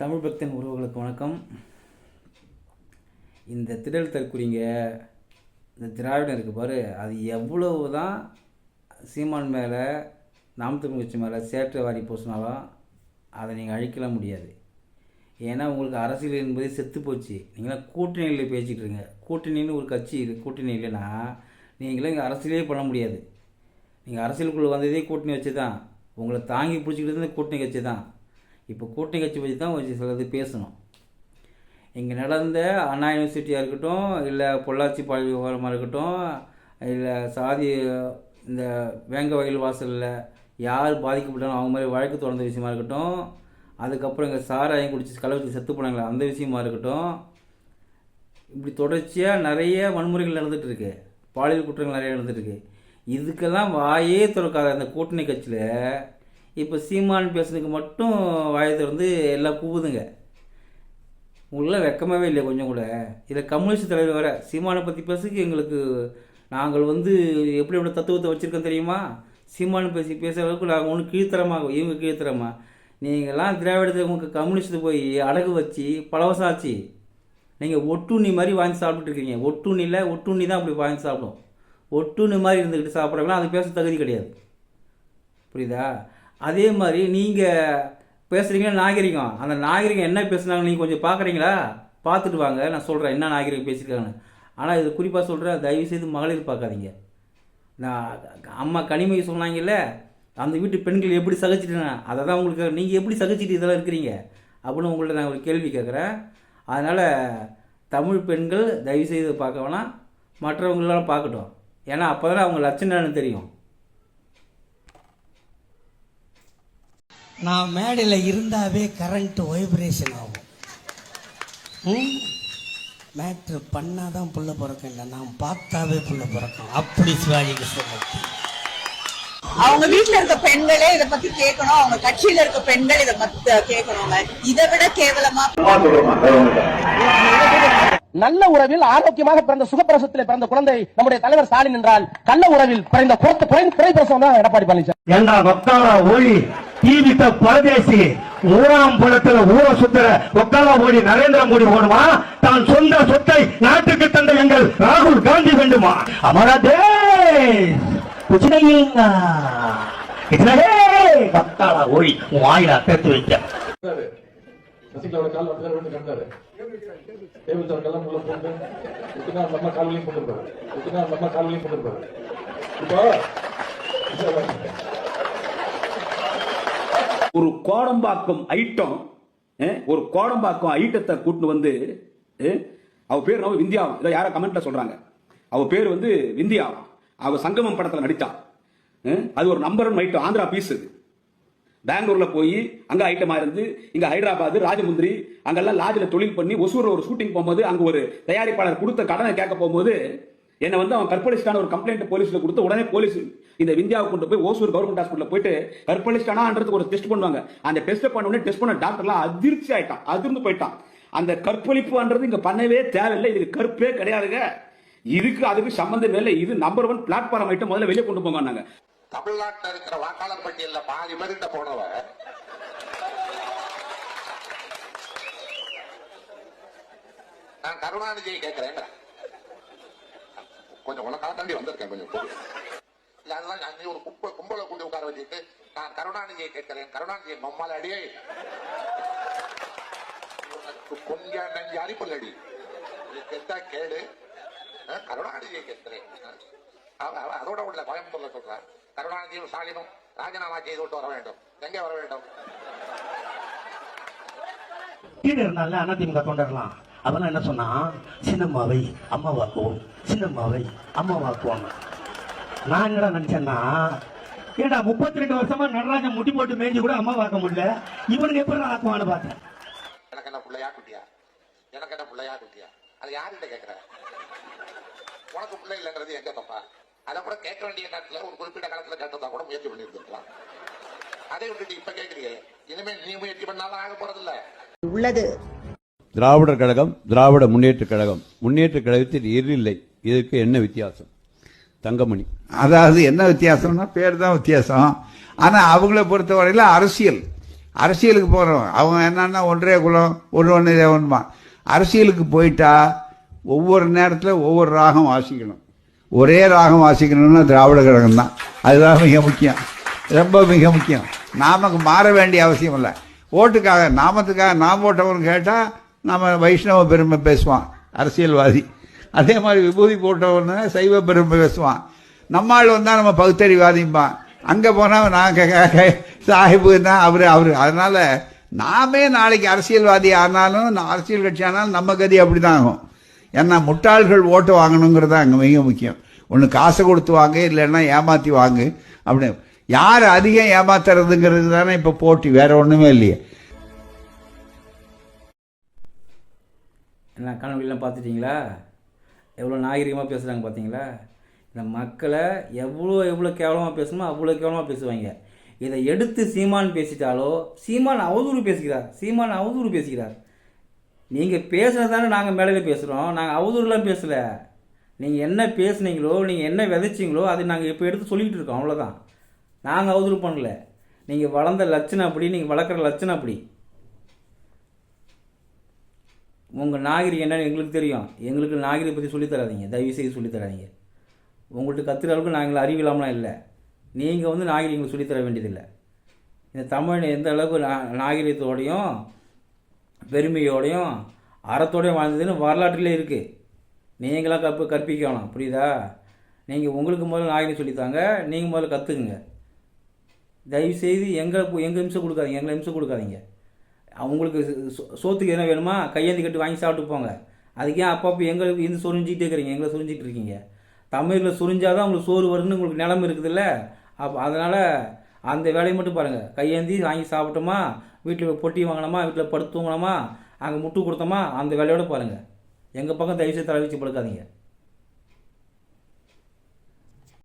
தமிழ் பக்தன் உறவுகளுக்கு வணக்கம். இந்த திடல் தற்குறிங்க இந்த திராவிடம் இருக்குது பாரு, அது எவ்வளவு தான் சீமான் மேலே நாம் தமிழ் கட்சி மேலே சேற்றை வாரி பூசினாலும் அதை நீங்கள் அழிக்கலாம் முடியாது. ஏன்னா உங்களுக்கு அரசியல் என்பது செத்து போச்சு. நீங்களாம் கூட்டணியில் பேசிகிட்டு இருங்க. கூட்டணின்னு ஒரு கட்சி இருக்குது. கூட்டணி இல்லைன்னா நீங்களாம் இங்கே அரசியலே பண்ண முடியாது. நீங்கள் அரசியலுக்குள்ளே வந்ததே கூட்டணி வச்சு தான். உங்களை தாங்கி பிடிச்சிக்கிட்டு கூட்டணி கட்சி தான். இப்போ கூட்டணி கட்சி பற்றி தான் கொஞ்சம் சிலது பேசணும். இங்கே நடந்த அண்ணா யூனிவர்சிட்டியாக இருக்கட்டும், இல்லை பொள்ளாச்சி பால் விவகாரமாக இருக்கட்டும், இல்லை சாதி இந்த வேங்க வயல் வாசலில் யார் பாதிக்கப்பட்டாலும் அவங்க மாதிரி வழக்கு தொடர்ந்த விஷயமா இருக்கட்டும், அதுக்கப்புறம் இங்கே சாராயம் குடிச்சு கலவரத்துக்கு செத்து போனாங்களே அந்த விஷயமா இருக்கட்டும், இப்படி தொடர்ச்சியாக நிறைய வன்முறைகள் நடந்துகிட்ருக்கு, பாலியல் குற்றங்கள் நிறைய நடந்துகிட்ருக்கு. இதுக்கெல்லாம் வாயே திறக்காத அந்த கூட்டணி கட்சியில் இப்போ சீமான் பேசுனதுக்கு மட்டும் வாயை திறந்து எல்லாம் கூவுதுங்க. உங்களெலாம் வெக்கமாகவே இல்லை கொஞ்சம் கூட. இதில் கம்யூனிஸ்ட் தலைவர் வர சீமானை பற்றி பேசுறதுக்கு எங்களுக்கு நாங்கள் எப்படி எப்படி தத்துவத்தை வச்சுருக்கோம் தெரியுமா? சீமானு பேசுகிற அளவுக்கு நாங்கள் ஒன்றும் கீழ்த்தரமாக இவங்க கீழ்த்தரமா? நீங்கள்லாம் திராவிடத்தை உங்களுக்கு கம்யூனிஸ்ட்டு போய் அடகு வச்சு பல வருஷம் ஆச்சு. நீங்கள் ஒட்டுண்ணி மாதிரி வாங்கி சாப்பிட்டுருக்கீங்க. ஒட்டுண்ணி தான் அப்படி வாங்கி சாப்பிடும். ஒட்டுண்ணி மாதிரி இருந்துக்கிட்டு சாப்பிட்றவங்களாம் அது பேச தகுதி கிடையாது. புரியுதா? அதே மாதிரி நீங்கள் பேசுகிறீங்கன்னா நாகரிகம், அந்த நாகரிகம் என்ன பேசுனாங்க நீங்கள் கொஞ்சம் பார்க்குறீங்களா? பார்த்துட்டு வாங்க, நான் சொல்கிறேன் என்ன நாகரிகம் பேசியிருக்காங்கன்னு. ஆனால் இது குறிப்பாக சொல்கிறேன், தயவுசெய்து மகளிர் பார்க்காதீங்க. நான் அம்மா கனிமொழி சொன்னாங்கல்ல, அந்த வீட்டு பெண்கள் எப்படி சகிச்சிட்டேன், அதை தான் உங்களுக்கு நீங்கள் எப்படி சகிச்சிட்டு இதெல்லாம் இருக்கிறீங்க அப்படின்னு உங்கள்ட்ட நான் ஒரு கேள்வி கேட்குறேன். அதனால் தமிழ் பெண்கள் தயவுசெய்து பார்க்க வேணாம், மற்றவங்களெல்லாம் பார்க்கட்டும். ஏன்னா அப்போ தானே அவங்க லட்சணம்னு தெரியும். நான் மேடையில் இருந்தாவே கரண்ட்டு வைப்ரேஷன் ஆகும். மேட்ரு பண்ணாதான் புள்ள பிறக்கும், இல்லை நான் பார்த்தாவே புள்ள பிறக்கும். அப்படி சிவாஜிக்கு சொல்ல அவங்க வீட்டுல இருக்க பெண்களே இதை பத்தி கேட்கணும், அவங்க கட்சியில இருக்க பெண்கள் இதை பத்தி கேட்கணுங்க. இதை விட கேவலமா நல்ல உறவில் ஆரோக்கியமாக பிறந்த சுகப்பிரசவத்தில் பிறந்த குழந்தை நம்முடைய தலைவர் ஸ்டாலின் என்றால், கள்ள உறவில் பிறந்த குறை பிரசவம் தான் எடப்பாடி பழனிசாமி. தீவித்த பரதேசி ஊராம் புலத்துல ஊர சுத்துற ஒக்காலா மோடி நரேந்திர மோடி வேணுமா? தான் சொந்த சொத்தை நாட்டுக்கு தந்த எங்கள் ராகுல் காந்தி வேண்டுமா? அமரா தேஷ் ஓடி வாயிலா சேர்த்து வைக்க சசிகலாவோட கால் வந்து கண்டாரு. தேவச்சார் கல்லாம் உள்ள போட்டு உத்தினா நம்ம கால்வலையும் போட்டுருப்பாரு. இப்போ ஒரு கோடம்பாக்கம் ஐட்டத்தை கூட்டு வந்து அவ பேர் நம்ம விந்தியா, இதை யார கமெண்ட்ல சொல்றாங்க. அவ பேர் விந்தியா. அவ சங்கமம் படத்துல நடித்தான். அது ஒரு நம்பர் 1 ஐட்டம். ஆந்திரா பீஸ். பெங்களூர்ல போய் அங்க ஐட்டமா இருந்து இங்க ஹைதராபாத் ராஜமுந்திரி அங்கெல்லாம் லாட்ஜ்ல தொழில் பண்ணி ஒசூர்ல ஒரு ஷூட்டிங் போகும்போது அங்க ஒரு தயாரிப்பாளர் கொடுத்த கடனை கேட்க போகும்போது என்ன அவன் கற்பழிச்சிட்டான ஒரு கம்ப்ளைண்ட் போலீஸ்ல கொடுத்து உடனே போலீஸ் இந்த விந்தியாவை கொண்டு போய் ஓசூர் கவர்மெண்ட் ஹாஸ்பிட்டல் போயிட்டு கற்பழிச்சிட்டானான்றதுக்கு ஒரு டெஸ்ட் பண்ணுவாங்க. அந்த டெஸ்ட் பண்ண உடனே டெஸ்ட் பண்ண டாக்டர்லாம் அதிர்ச்சி ஆயிட்டான், அதிர்ந்து போயிட்டான். அந்த கற்பழிப்புன்றது இங்க பண்ணவே தேவையில்லை, இதுக்கு கற்பே கிடையாதுங்க, அதுக்கு சம்பந்தம் இல்லை, இது நம்பர் 1 பிளாட்ஃபார்ம் ஐட்டம், முதல்ல வெளியே கொண்டு போங்க. தமிழ்நாட்டில் இருக்கிற வாக்காளர் பட்டியலில் பாதி பேர்கிட்ட போனவ நான் கருணாநிதியை கேட்கிறேன். கொஞ்சம் உனக்காக தாண்டி வந்திருக்கேன். கொஞ்சம் அதெல்லாம் அங்கே ஒரு கும்பலை கொண்டு உட்கார வச்சுட்டு நான் கருணாநிதியை கேட்கிறேன். கருணாநிதியை நம்மால் அடியே கொஞ்சம் நஞ்சு அரிப்பல் அடி கேட்டா கேடு. கருணாநிதியை கேட்கிறேன். அதோட உள்ள கோயம்புத்தூர்ல சொல்றார், கருணாநிதியும் ஸ்டாலினும் ராஜினாமா செய்து விட்டு வர வேண்டும். எங்கே வர வேண்டும்? அதிமுக தொண்டர்லாம் அவெல்லாம் என்ன சொன்னா, சின்னம்மாவை அம்மாவாக்குவோம், சின்னம்மாவை அம்மாவாக்குவாங்க. நான் என்னடா நினைச்சேன்னா, ஏடா 32 வருஷமா நடராஜன் முட்டி போட்டு மேய்ஞ்சி கூட அம்மா வாக்க முடியல, இவனுக்கு எப்படி ஆக்குவான்னு பார்த்தேன். எனக்கு என்ன பிள்ளையா குட்டியா? அது யாருகிட்ட கேட்கிற? உனக்கு பிள்ளை இல்லைன்றது எங்க தப்பா? அதை கூட கேட்க வேண்டிய நேரத்தில் ஒரு குறிப்பிட்ட காலத்துல கேட்டதா கூட முயற்சி பண்ணிருக்கலாம். அதை விட்டுட்டு இப்ப கேட்கிறீங்க. இனிமேல் நீ முயற்சி பண்ணாலும் ஆக போறதில்ல. உள்ளது திராவிடர் கழகம், திராவிட முன்னேற்ற கழகம். முன்னேற்ற கழகத்தில் இல்லை. இதற்கு என்ன வித்தியாசம் தங்கமணி? அதாவது என்ன வித்தியாசம்னா பேர் தான் வித்தியாசம். ஆனா அவங்கள பொறுத்தவரையில அரசியல் அரசியலுக்கு போகிறோம் அவங்க என்னன்னா ஒன்றே குலம் ஒன்று தேவன்மா. அரசியலுக்கு போயிட்டா ஒவ்வொரு நேரத்தில் ஒவ்வொரு ராகம் வாசிக்கணும். ஒரே ராகம் வாசிக்கணும்னா திராவிட கழகம் தான். அதுதான் மிக முக்கியம், ரொம்ப மிக முக்கியம். நாமக்கு மாற வேண்டிய அவசியம் இல்லை. ஓட்டுக்காக நாமத்துக்காக நாம் போட்டவன் கேட்டால் நம்ம வைஷ்ணவ பெருமை பேசுவான் அரசியல்வாதி. அதே மாதிரி விபூதி போட்டவன்னு சைவ பெருமை பேசுவான். நம்மால் வந்தால் நம்ம பகுத்தறிவாதிம்பான். அங்கே போனால் நான் சாஹிபு தான் அவரு. அதனால நாமே நாளைக்கு அரசியல்வாதி ஆனாலும் அரசியல் கட்சி ஆனாலும் நம்ம கதி அப்படி தான் ஆகும். ஏன்னா முட்டாள்கள் ஓட்டு வாங்கணுங்கிறது அங்கே மிக முக்கியம். ஒன்று காசை கொடுத்து வாங்க, இல்லைன்னா ஏமாற்றி வாங்கு. அப்படி யார் அதிகம் ஏமாத்துறதுங்கிறது தானே இப்போ போட்டி, வேற ஒன்றுமே இல்லையே. என்ன கணவெல்லாம் பார்த்துட்டிங்களா? எவ்வளோ நாகரிகமாக பேசுகிறாங்க பார்த்தீங்களா? இந்த மக்களை எவ்வளோ கேவலமாக பேசணுமோ அவ்வளோ கேவலமாக பேசுவாங்க. இதை எடுத்து சீமான் பேசிட்டாலோ சீமான் அவதூறு பேசுகிறார். நீங்கள் பேசுனது தானே நாங்கள் மேடையில் பேசுகிறோம். நாங்கள் அவதூறுலாம் பேசலை. நீங்கள் என்ன பேசுனீங்களோ, நீங்கள் என்ன விதைச்சிங்களோ அதை நாங்கள் இப்போ எடுத்து சொல்லிக்கிட்டு இருக்கோம், அவ்வளோதான். நாங்கள் அவதூறு பண்ணல. நீங்கள் வளர்ந்த லட்சணம் அப்படி, நீங்கள் வளர்க்குற லட்சணம் அப்படி. உங்கள் நாகரிகம் என்னன்னு எங்களுக்கு தெரியும். எங்களுக்கு நாகரிகத்தை பற்றி சொல்லித்தராதீங்க, தயவுசெய்து சொல்லித்தராதீங்க. உங்கள்கிட்ட கற்றுற அளவுக்கு நாங்கள் அறிவில்லாமலாம் இல்லை. நீங்கள் வந்து நாகரிகங்களை சொல்லித்தர வேண்டியதில்லை. இந்த தமிழ் எந்த அளவுக்கு நாகரிகத்தோடையும் பெருமையோடையும் அறத்தோடையும் வாழ்ந்ததுன்னு வரலாற்றிலே இருக்குது. நீங்களாம் கற்பிக்கணும், புரியுதா? நீங்கள் உங்களுக்கு முதல்ல நாகரிகம் சொல்லித்தாங்க, நீங்கள் முதல்ல கற்றுக்குங்க. தயவுசெய்து எங்களை இம்சை கொடுக்காதீங்க. அவங்களுக்கு சோத்துக்கு என்ன வேணுமா கையேந்தி கட்டி வாங்கி சாப்பிட்டு போங்க. அதுக்கே அப்பப்போ எங்களுக்கு இந்த சொரிஞ்சிக்கிட்டே இருக்கிறீங்க, எங்களை சொரிஞ்சிட்டு இருக்கீங்க. தமிழில் சொரிஞ்சாதான் உங்களுக்கு சோறு வருதுன்னு உங்களுக்கு நிலமை இருக்குதுல்ல. அதனால் அந்த வேலையை மட்டும் பாருங்கள். கையேந்தி வாங்கி சாப்பிட்டோமா, வீட்டில் பொட்டி வாங்கினோமா, வீட்டில் படுத்து தூங்கினோமா, அங்கே முட்டு கொடுத்தோமா, அந்த வேலையோடு பாருங்கள். எங்கள் பக்கம் தயவுசெய்து தலை வச்சு படுக்காதீங்க.